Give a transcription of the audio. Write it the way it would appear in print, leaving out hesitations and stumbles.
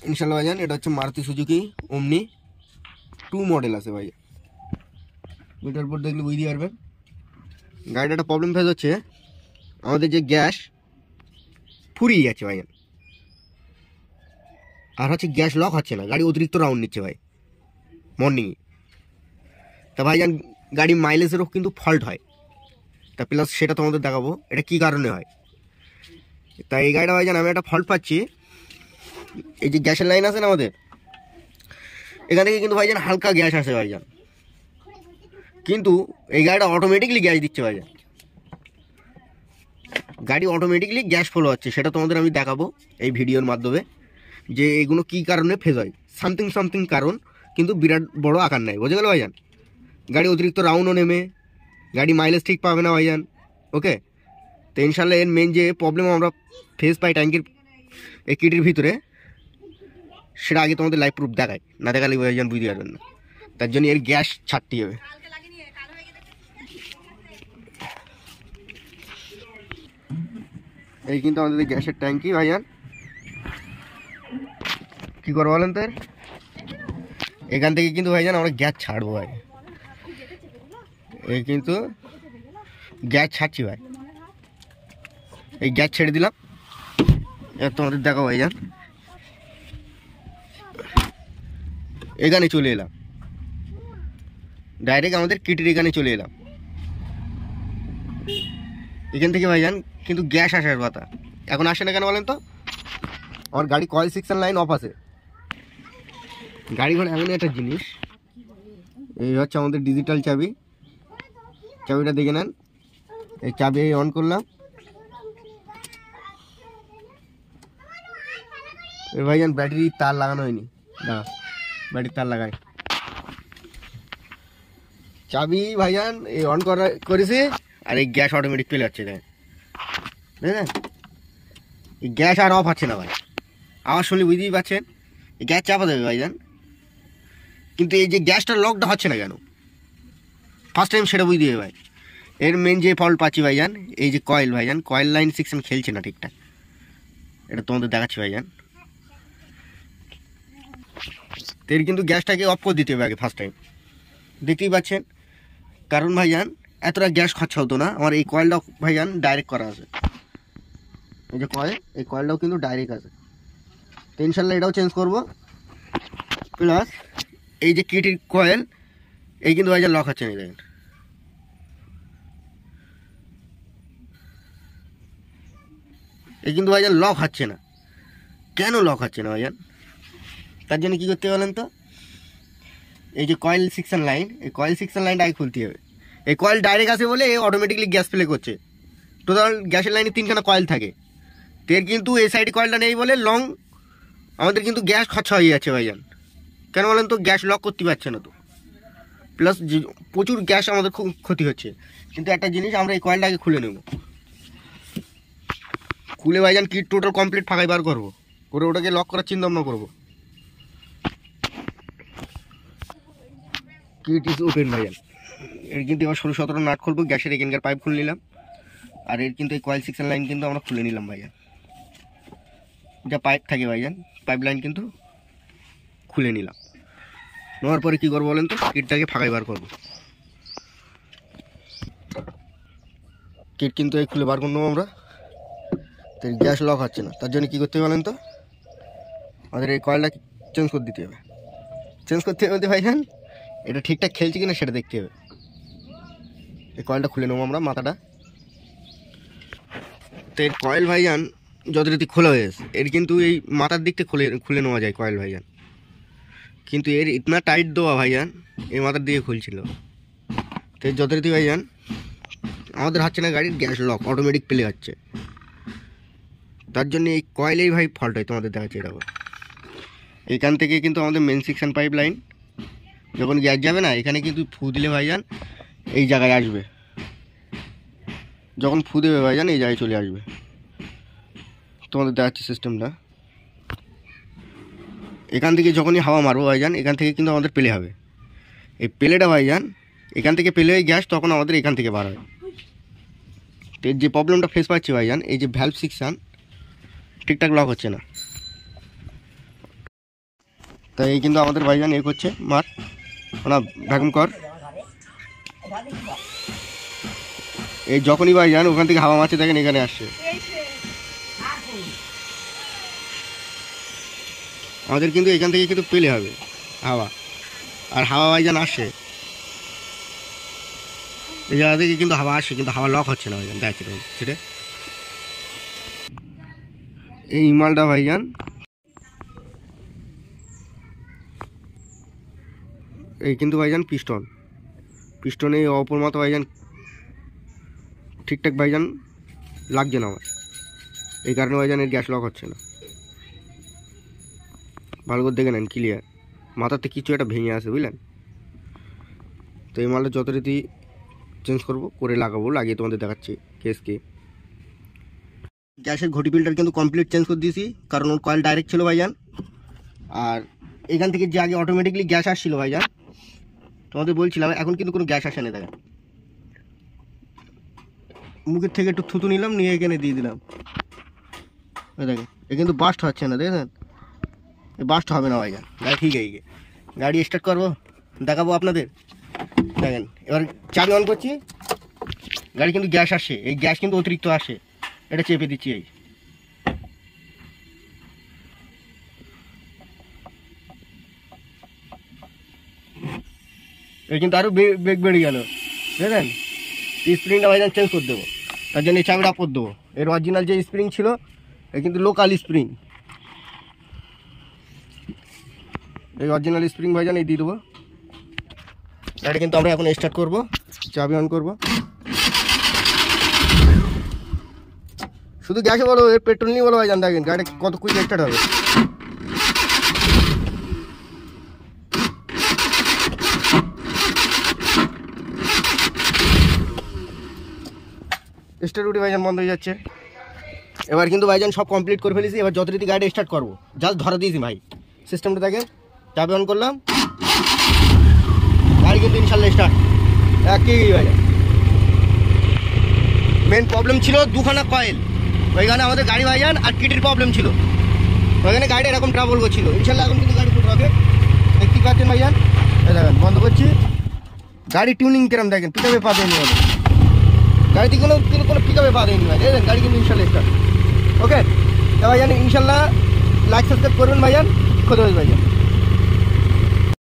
ইনশাল্লাহ ভাইজান। এটা হচ্ছে মারুতি সুজুকি ওমনি 2 মডেল আছে ভাই। মিটার বোর্ড দেখলে বুঝতে পারবেন। গাড়িটা একটা প্রবলেম ফেস হচ্ছে, আমাদের যে গ্যাস ফুরিয়ে যাচ্ছে ভাইজান, আর হচ্ছে গ্যাস লক হচ্ছে না, গাড়ি অতিরিক্ত রাউন্ড নিচ্ছে ভাই মর্নিংয়ে। তা ভাইজান গাড়ি মাইলেজেরও কিন্তু ফল্ট হয়, তা প্লাস সেটা তোমাদের দেখাবো এটা কী কারণে হয়। তাই এই গাড়িটা ভাইজান আমি একটা ফল্ট পাচ্ছি, এই যে গ্যাসের লাইন আছে না আমাদের, এখান থেকে কিন্তু ভাইজান হালকা গ্যাস আসে ভাইজান, কিন্তু এই গাড়িটা অটোমেটিকলি গ্যাস দিচ্ছে ভাইজান। গাড়ি অটোমেটিকলি গ্যাস ফলো হচ্ছে, সেটা তোমাদের আমি দেখাবো এই ভিডিওর মাধ্যমে, যে এগুলো কী কারণে ফেজ হয়। সামথিং কারণ, কিন্তু বিরাট বড় আকার নেয়, বুঝে গেল ভাইজান। গাড়ি অতিরিক্ত রাউন্ডও নেমে গাড়ি মাইলেজ ঠিক পাবে না ভাইজান। ওকে, তো ইনশাল্লাহ এর মেন যে প্রবলেম আমরা ফেস পাই ট্যাঙ্কির এই কিটের ভিতরে, সেটা আগে তোমাদের লাইভ প্রুফ দেখায়, না দেখালে ভাইজান বুঝতে পারবেন না। তার জন্য এর গ্যাস ছাড়তে হবে। এই কিন্তু আমাদের গ্যাসের ট্যাঙ্কি ভাইজান। কী করবো বলেন তো, এখান থেকে কিন্তু ভাইজান আমরা গ্যাস ছাড়বো ভাই। এই কিন্তু গ্যাস ছাড়ছি ভাই, এই গ্যাস ছেড়ে দিলাম। এবার তোমাদের দেখো ভাইজান, এখানে চলে এলাম, ডাইরেক্ট আমাদের কিটের এখানে চলে এলাম। এখান থেকে ভাইজান কিন্তু গ্যাস আসার কথা, এখন আসে না কেন বলেন তো? আমার গাড়ি কয়েল সেকশন লাইন অফ আছে। গাড়ি ঘোড়া এমন একটা জিনিস, এই হচ্ছে আমাদের ডিজিটাল চাবি, চাবিটা দেখে নেন। এই চাবি অন করলাম, এই ভাইজান ব্যাটারির তার লাগানো হয়নি, না ব্যাটারির তার লাগাই। চাবি ভাইজান এই অন করেছি, আর এই গ্যাস অটোমেটিক চলে যাচ্ছে, দেখেন এই গ্যাস আর অফ হচ্ছে না ভাই। আওয়াজ শুনলে বুঝতেই পারছেন, এই গ্যাস চাপা দেবে ভাইজান, কিন্তু এই যে গ্যাসটা লকটা হচ্ছে না কেন, ফার্স্ট টাইম সেটা বুঝতে হবে ভাই। এর মেন যে ফল্ট পাচ্ছি ভাইজান, এই যে কয়েল ভাইজান, কয়েল লাইন সেকশন খেলছে না ঠিকঠাক, এটা তোমাদের দেখাচ্ছি ভাইজান। তো এর কিন্তু গ্যাসটাকে অফ করে দিতে হবে আগে ফার্স্ট টাইম, দেখতেই পাচ্ছেন। কারণ ভাইজান এতটা গ্যাস খরচা হতো না, আমার এই কয়েলটা ভাইজান ডাইরেক্ট করা আছে, এই যে কয়েল, এই কয়েলটাও কিন্তু ডাইরেক্ট আছে। তো ইনশাল্লাহ এটাও চেঞ্জ করব। প্লাস এই যে কিটির কয়েল, এই কিন্তু ভাইজান লক হচ্ছে না, দেখেন এই কিন্তু ভাইজান লক হচ্ছে না। কেন লক হচ্ছে না ভাইজান? তার জন্য কী করতে বলেন তো, এই যে কয়েল সেকশন লাইন, এই কয়েল সেকশন লাইনটা আগে খুলতে হবে। এই কয়েল ডাইরেক্ট আসে বলে অটোমেটিকলি গ্যাস প্লে করছে। টোটাল গ্যাসের লাইনে 3খানা কয়েল থাকে, তো এর কিন্তু এই সাইড কয়েলটা নেই বলে লং আমাদের কিন্তু গ্যাস খরচা হয়ে যাচ্ছে ভাইজান। কেন বলেন তো, গ্যাস লক করতে পারছে না তো, প্লাস প্রচুর গ্যাস আমাদের খুব ক্ষতি হচ্ছে। কিন্তু একটা জিনিস, আমরা এই কয়েলটাকে খুলে নেব, খুলে ভাইজান কিট টোটাল কমপ্লিট ফাঁকাই বার করবো, করে ওটাকে লক করার চিন্তা ভাবনা করবো। কিট ইজ ওপেন ভাইজান। এর কিন্তু এবার 16-17 নাট খুলবো, গ্যাসের এখানকার পাইপ খুলে নিলাম, আর এর কিন্তু এই কয়েল সেকশন লাইন কিন্তু আমরা খুলে নিলাম ভাইজান। যা পাইপ থাকে ভাইজান, পাইপ লাইন কিন্তু খুলে নিলাম। নেওয়ার পরে কী করবো বলেন তো, কিটটাকে ফাঁকাই বার করবো। কিট কিন্তু এই খুলে বার করবো আমরা, তো গ্যাস লক হচ্ছে না। তার জন্য কী করতে হবে বলেন তো, আমাদের এই কয়েলটা চেঞ্জ করে দিতে হবে। চেঞ্জ করতে হবে ভাইজান, এটা ঠিকঠাক খেলছে কিনা সেটা দেখতে হবে। এই কয়েলটা খুলে নেবো আমরা, মাথাটা। তো এর কয়েল ভাইজান যথারীতি খোলা হয়ে গেছে, এর কিন্তু এই মাথার দিকটা খুলে নেওয়া যায় কয়েল ভাইজান, কিন্তু এর ইতনা টাইট দেওয়া ভাইজান, এই মাথার দিকে খুলছিল। তো এর যথারীতি ভাইজান আমাদের হচ্ছে না, গাড়ির গ্যাস লক অটোমেটিক প্লে হচ্ছে। তার জন্য এই কয়েলেই ভাই ফল্ট হয়, তোমাদের দেখাচ্ছে এটা। এখান থেকে কিন্তু আমাদের মেন সেকশন পাইপ লাইন, যখন গ্যাস যাবে না, এখানে কিন্তু ফু দিলে ভাইজান এই জায়গায় আসবে, যখন ফু দেবে ভাইজান এই জায়গায় চলে আসবে। তোমাদের দেখাচ্ছি সিস্টেমটা। এখান থেকে যখনই হাওয়া মারবো ভাইজান, এখান থেকে কিন্তু আমাদের পেলে হবে। এই পেলেটা ভাইজান এখান থেকে পেলে হয় গ্যাস, তখন আমাদের এখান থেকে বার হয়। তো এর যে প্রবলেমটা ফেস পাচ্ছি ভাইজান, এই যে ভ্যালভ সেকশন ঠিকঠাক লক হচ্ছে না। তাই এই কিন্তু আমাদের ভাইজান এ করছে মার ওনা ভ্যাকুম কর। এই যখনই ভাইজান ওখান থেকে হাওয়া মারছে দেখেন এখানে আসছে। আমাদের কিন্তু এখান থেকে কিন্তু পেলে হবে হাওয়া, আর হাওয়া ভাইজান আসছে এই জায়গা থেকে কিন্তু হাওয়া আসছে, কিন্তু হাওয়া লক হচ্ছে না ভাইজান। দেখছে সেটা এই মালটা ভাইজান এই কিন্তু ভাইজান পিস্টনে অপর মতো ভাইজান ঠিকঠাক ভাইজান লাগছে না আমার, এই কারণে ভাইজান এর গ্যাস লক হচ্ছে না। ভালো করে দেখে নেন ক্লিয়ার, মাথাতে কিছু একটা ভেঙে আসে বুঝলেন। তো এই মালটা যথারীতি চেঞ্জ করবো, করে লাগাবো, লাগিয়ে তোমাদের দেখাচ্ছি কেসকে। গ্যাসের ঘটি ফিল্টার কিন্তু কমপ্লিট চেঞ্জ করে দিয়েছি, কারণ ওর কয়েল ডাইরেক্ট ছিল ভাইজান। আর এখান থেকে যে আগে অটোমেটিকলি গ্যাস আসছিল ভাইজান, তোমাদের বলছিলাম, এখন কিন্তু কোনো গ্যাস আসে না। দেখেন মুখের থেকে একটু থুতু নিলাম, নিয়ে এখানে দিয়ে দিলাম। দেখেন এ কিন্তু বাস্ট হচ্ছে না, দেখেন বাস্ট হবে না ভাইজান। গাড়ি ঠিক আছে, গাড়ি স্টার্ট করবো, দেখাবো আপনাদের। দেখেন এবার চাবি অন করছি, গাড়ি কিন্তু গ্যাস আসে, এই গ্যাস কিন্তু অতিরিক্ত আসে, এটা চেপে দিচ্ছি। এই কিন্তু আরও বেগ বেড়ে গেল, দেখেন। স্প্রিংটা ভাইজান চেঞ্জ করে দেবো, তার জন্য এই চাবিটা পর দেবো। এর অরিজিনাল যে স্প্রিং ছিল এ কিন্তু লোকাল স্প্রিং, এই অরিজিনাল স্প্রিং ভাইজান এই দিয়ে দেবো। এটা কিন্তু আমরা এখন স্টার্ট করবো, চাবি অন করবো। শুধু গ্যাসে বলো, এর পেট্রোল নিয়ে বলো ভাইজান, দেখেন গাড়ি কত কুইক স্টার্ট হবে। স্টার্ট উঠে ভাইজান বন্ধ হয়ে যাচ্ছে। এবার কিন্তু ভাইজান সব কমপ্লিট করে ফেলেছি, এবার যথারীতি গাড়ি স্টার্ট করবো। জাস্ট ধরা দিয়েছি ভাই, সিস্টেমটা দেখেন। চাবি অন করলাম, গাড়ি কিন্তু ইনশাল্লাহ স্টার্ট একই ভাইজান। মেন প্রবলেম ছিল দুখানা কয়েল, ওইখানে আমাদের গাড়ি ভাইজান আর কিটির প্রবলেম ছিল, ওইখানে গাড়ি এরকম ট্রাবল করছিল। ইনশাল্লাহ এখন কিন্তু গাড়ি ফুট হবে, দেখতে পাচ্ছেন ভাইজান। দেখেন বন্ধ করছি, গাড়ি টিউনিং কিরম দেখেন, পিকআপে পা দেয়নি ভাই, গাড়িতে কোনো পিকআপে পা দেয়নি ভাই। দেখেন গাড়ি কিন্তু ইনশাল্লাহ স্টার্ট। ওকে ভাইজান, ইনশাল্লাহ লাইক সাবস্ক্রাইব করবেন ভাইজান, খোদা হাফেজ ভাইজান।